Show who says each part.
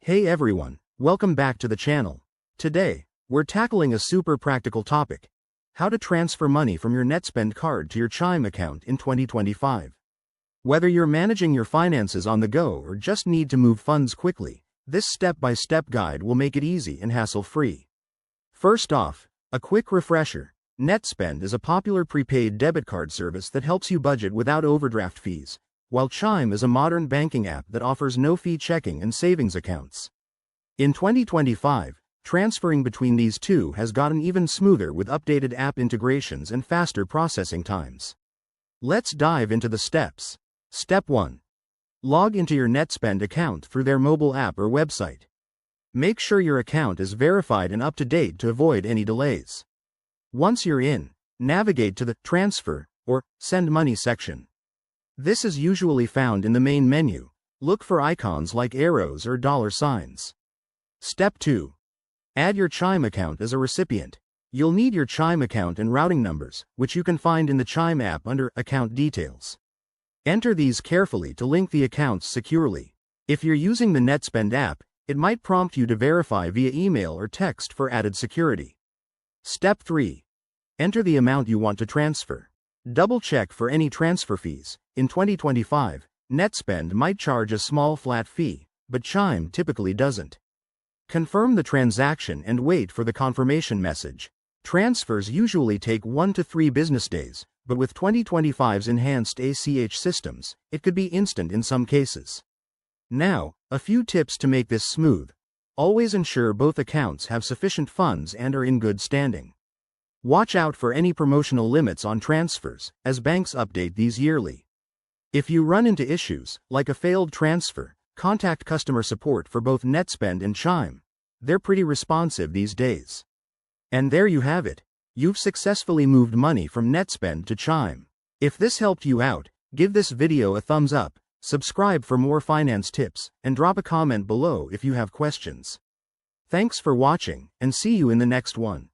Speaker 1: Hey everyone, welcome back to the channel. Today, we're tackling a super practical topic: how to transfer money from your Netspend card to your Chime account in 2025. Whether you're managing your finances on the go or just need to move funds quickly, this step-by-step guide will make it easy and hassle-free. First off, a quick refresher. Netspend is a popular prepaid debit card service that helps you budget without overdraft fees, while Chime is a modern banking app that offers no-fee checking and savings accounts. In 2025, transferring between these two has gotten even smoother with updated app integrations and faster processing times. Let's dive into the steps. Step 1. Log into your Netspend account through their mobile app or website. Make sure your account is verified and up to date to avoid any delays. Once you're in, navigate to the Transfer or Send Money section. This is usually found in the main menu. Look for icons like arrows or dollar signs. Step 2. Add your Chime account as a recipient. You'll need your Chime account and routing numbers, which you can find in the Chime app under Account Details. Enter these carefully to link the accounts securely. If you're using the Netspend app, it might prompt you to verify via email or text for added security. Step 3. Enter the amount you want to transfer. Double-check for any transfer fees. In 2025, Netspend might charge a small flat fee, but Chime typically doesn't. Confirm the transaction and wait for the confirmation message. Transfers usually take 1 to 3 business days, but with 2025's enhanced ACH systems, it could be instant in some cases. Now, a few tips to make this smooth. Always ensure both accounts have sufficient funds and are in good standing. Watch out for any promotional limits on transfers, as banks update these yearly. If you run into issues, like a failed transfer, contact customer support for both Netspend and Chime. They're pretty responsive these days. And there you have it. You've successfully moved money from Netspend to Chime. If this helped you out, give this video a thumbs up, subscribe for more finance tips, and drop a comment below if you have questions. Thanks for watching, and see you in the next one.